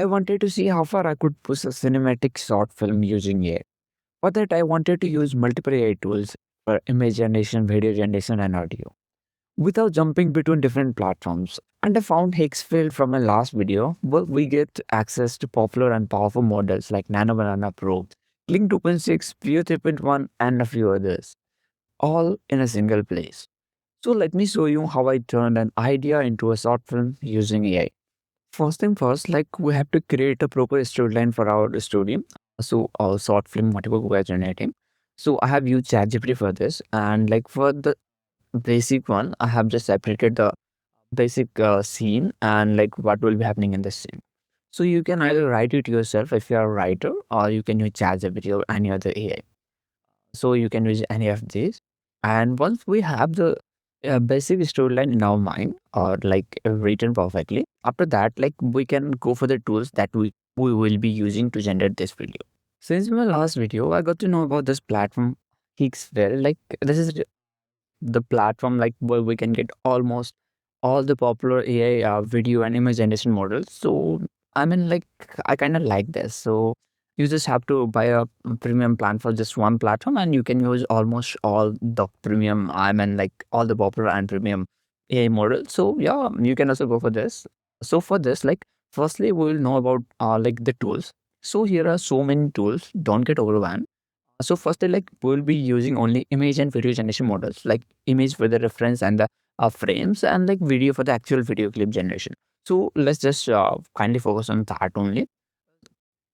I wanted to see how far I could push a cinematic short film using AI. For that, I wanted to use multiple AI tools for image generation, video generation, and audio without jumping between different platforms. And I found Higgsfield from my last video, where we get access to popular and powerful models like Nano Banana Pro, Kling 2.6, View 3.1, and a few others, all in a single place. So let me show you how I turned an idea into a short film using AI. First thing first, like we have to create a proper storyline for our story. So our short film, whatever we are generating. So I have used ChatGPT for this, and like for the basic one, I have just separated the basic scene and like what will be happening in the scene. So you can either write it yourself if you are a writer, or you can use ChatGPT or any other AI. So you can use any of these. And once we have the basic storyline in our mind or like written perfectly, after that, like we can go for the tools that we will be using to generate this video. Since my last video, I got to know about this platform Higgsfield. Like this is the platform like where we can get almost all the popular AI video and image generation models. So I mean, like I kind of like this. So you just have to buy a premium plan for just one platform, and you can use almost all the premium. I mean, like all the popular and premium AI models. So yeah, you can also go for this. So for this, like firstly, we will know about like the tools. So here are so many tools. Don't get overwhelmed. So firstly, like we'll be using only image and video generation models, like image for the reference and the frames, and like video for the actual video clip generation. So let's just kindly focus on that only.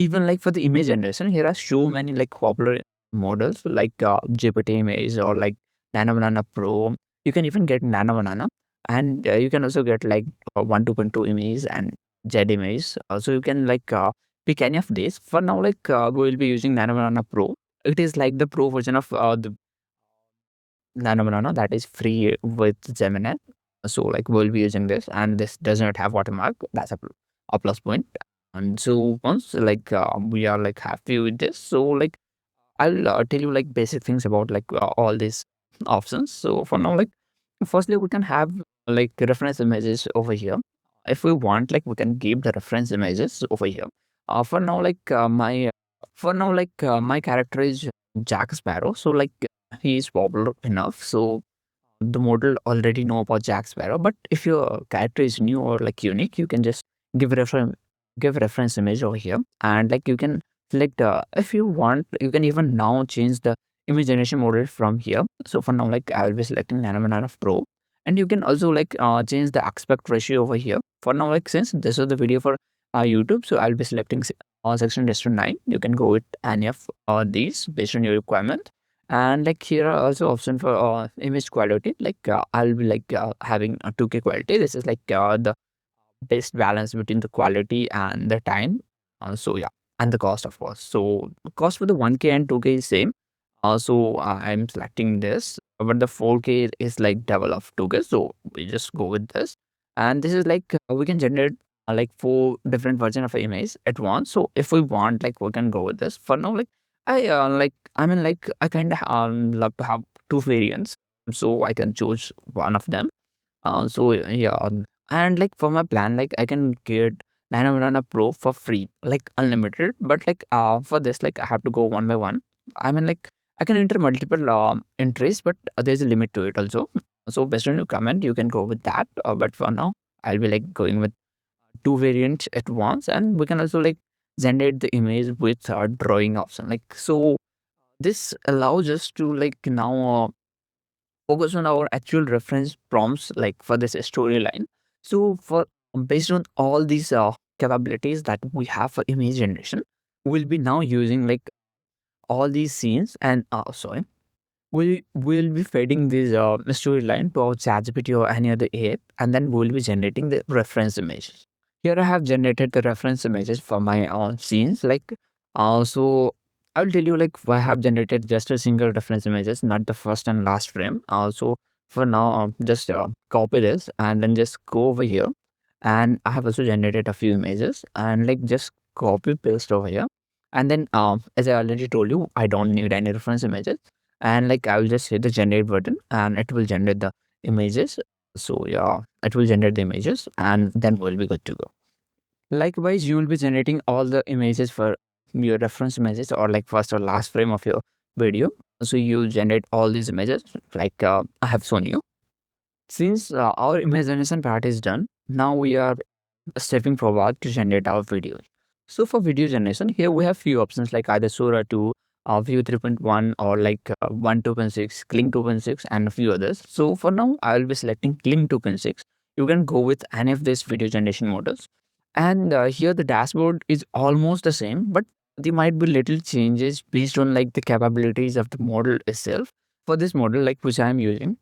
Even like for the image generation, here are so many like popular models like GPT image or like Nano Banana Pro. You can even get Nano Banana, and you can also get like 1 2.2 image and Z image. So you can like pick any of these. For now, like we will be using Nano Banana Pro. It is like the pro version of the Nano Banana that is free with Gemini. So like we'll be using this, and this does not have watermark. That's a plus point. And so once like we are like happy with this, so like I'll tell you like basic things about like all these options. So for now, like firstly we can have like reference images over here. If we want, like we can give the reference images over here. For now, like my character is Jack Sparrow. So like he is popular enough. So the model already know about Jack Sparrow. But if your character is new or like unique, you can just give reference image over here, and like you can select if you want, you can even now change the image generation model from here. So for now, like I will be selecting Nano Banana Pro, and you can also like change the aspect ratio over here. For now, like since this is the video for YouTube, so I'll be selecting section to 9. You can go with any of these based on your requirement. And like here are also option for image quality. Like I'll be like having a 2K quality. This is like the best balance between the quality and the time. So yeah, and the cost of course. So cost for the 1K and 2K is same. I'm selecting this, but the 4K is like double of 2K. So we just go with this. And this is like we can generate like 4 different version of an image at once. So if we want, like we can go with this. For now, like I mean like I kind of love to have two variants, so I can choose one of them. So yeah, and like for my plan, like I can get Nano Banana Pro for free, like unlimited. But like for this, like I have to go one by one. I mean like I can enter multiple entries, but there's a limit to it also. So based on your comment, you can go with that. But for now, I'll be like going with two variants at once, and we can also like generate the image with our drawing option. Like so, this allows us to like now focus on our actual reference prompts like for this storyline. So for based on all these capabilities that we have for image generation, we'll be now using like all these scenes, and sorry, we will be feeding this storyline to our ChatGPT or any other app, and then we'll be generating the reference images. Here I have generated the reference images for my scenes. Like, so I'll tell you like I have generated just a single reference images, not the first and last frame. So for now, just copy this and then just go over here. And I have also generated a few images and like just copy paste over here. And then, as I already told you, I don't need any reference images, and like I will just hit the generate button and it will generate the images. So yeah, it will generate the images and then we'll be good to go. Likewise, you will be generating all the images for your reference images, or like first or last frame of your video. So you generate all these images like I have shown you. Since our imagination part is done, now we are stepping forward to generate our videos. So for video generation, here we have few options like either Sora 2, View 3.1, or like 1 2.6, Kling 2.6, and a few others. So for now, I will be selecting Kling 2.6. You can go with any of these video generation models. And here the dashboard is almost the same, but there might be little changes based on like the capabilities of the model itself. For this model, like which I am using,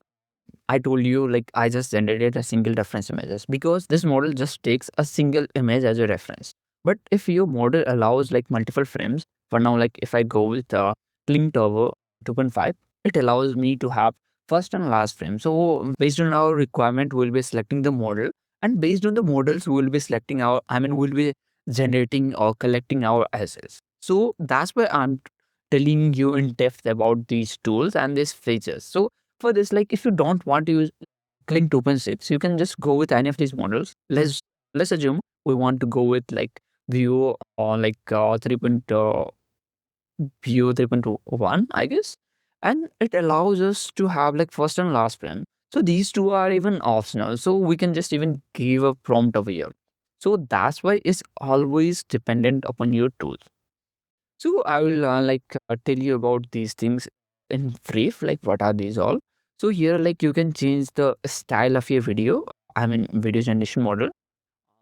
I told you like I just generated a single reference images because this model just takes a single image as a reference. But if your model allows like multiple frames, for now, like if I go with Kling Turbo 2.5, it allows me to have first and last frame. So based on our requirement, we'll be selecting the model, and based on the models, we'll be selecting our, we'll be generating or collecting our assets. So that's why I'm telling you in depth about these tools and these features. So for this, like if you don't want to use Kling 2.6, you can just go with any of these models. Let's assume we want to go with like View or like 3. View 3.1, I guess. And it allows us to have like first and last frame. So these two are even optional. So we can just even give a prompt over here. So that's why it's always dependent upon your tool. So I will tell you about these things in brief, like what are these all. So here, like you can change the style of your video. Video generation model.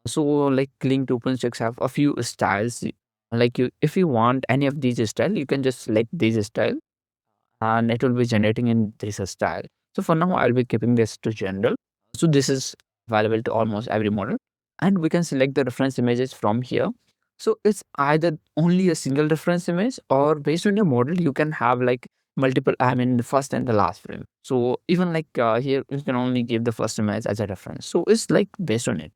So like Kling 2.6 have a few styles. Like if you want any of these style, you can just select this style, and it will be generating in this style. So for now, I'll be keeping this to general. So this is available to almost every model, and we can select the reference images from here. So it's either only a single reference image, or based on your model, you can have like multiple, the first and the last frame. So even like here, you can only give the first image as a reference. So it's like based on it.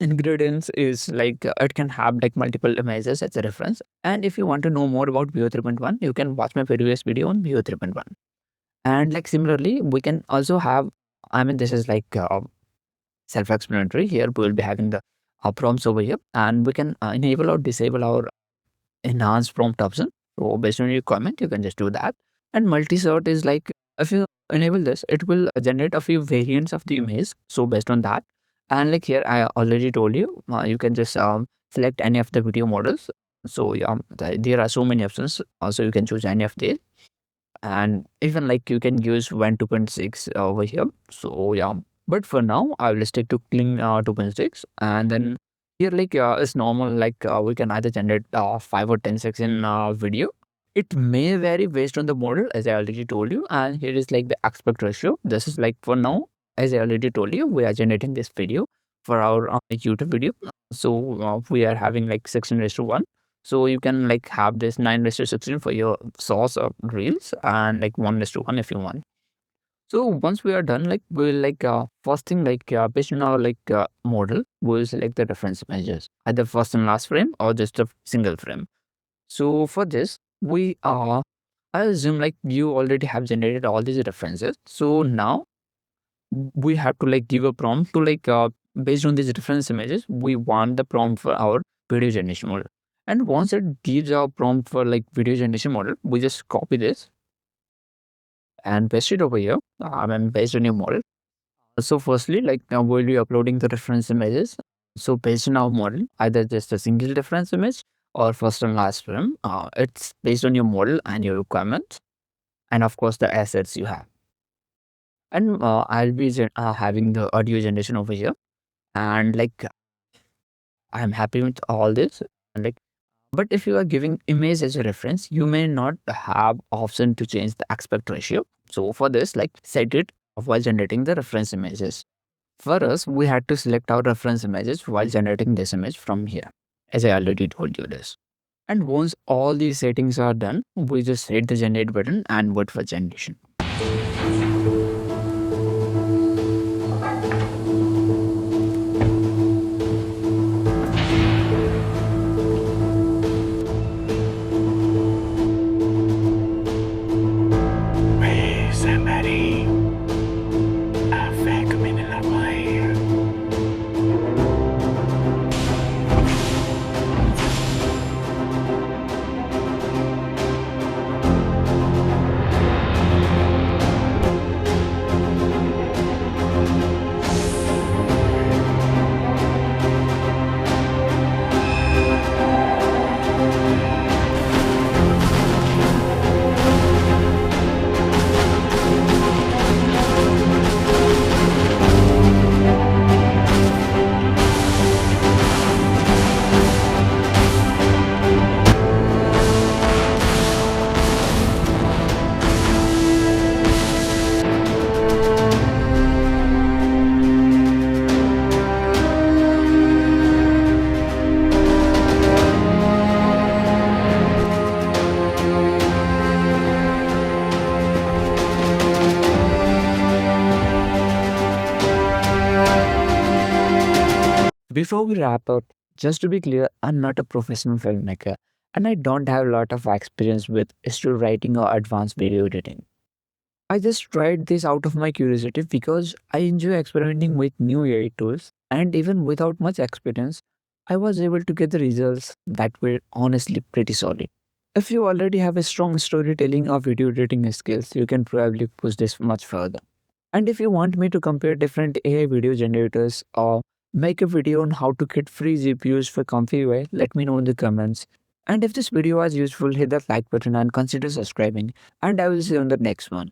Ingredients is like it can have like multiple images as a reference. And if you want to know more about Veo 3.1, you can watch my previous video on Veo 3.1. And like similarly, we can also have, this is like self-explanatory. Here we will be having the prompts over here, and we can enable or disable our enhanced prompt option. So based on your comment, you can just do that. And multi-sort is like if you enable this, it will generate a few variants of the image. So based on that, and like here I already told you, you can just select any of the video models. So yeah, there are so many options. Also, you can choose any of these, and even like you can use 1 2.6 over here. So yeah, but for now I will stick to Kling 2.6, and then here like it's normal, like we can either generate 5 or 10 second video. It may vary based on the model, as I already told you. And here is like the aspect ratio. This is like for now, as I already told you, we are generating this video for our YouTube video. So we are having like 16:1. So you can like have this 9:16 for your source of reels, and like 1:1 if you want. So once we are done, like we'll like first thing, like based on our like model, we'll select the reference images, either first and last frame or just a single frame. So for this, we are, I assume like you already have generated all these references. So now we have to like give a prompt to like based on these reference images, we want the prompt for our video generation model. And once it gives our prompt for like video generation model, we just copy this and paste it over here. Based on your model. So firstly, like now we'll be uploading the reference images. So based on our model, either just a single reference image or first and last frame. It's based on your model and your requirements, and of course the assets you have. And I'll be having the audio generation over here, and like I'm happy with all this. And like, but if you are giving image as a reference, you may not have option to change the aspect ratio. So for this, like set it while generating the reference images. For us, we had to select our reference images while generating this image from here, as I already told you this. And once all these settings are done, we just hit the generate button and wait for generation. Before we wrap up, just to be clear, I'm not a professional filmmaker and I don't have a lot of experience with still writing or advanced video editing. I just tried this out of my curiosity because I enjoy experimenting with new AI tools, and even without much experience, I was able to get the results that were honestly pretty solid. If you already have a strong storytelling or video editing skills, you can probably push this much further. And if you want me to compare different AI video generators or make a video on how to get free GPUs for comfyui, let me know in the comments. And if this video was useful, hit that like button and consider subscribing. And I will see you on the next one.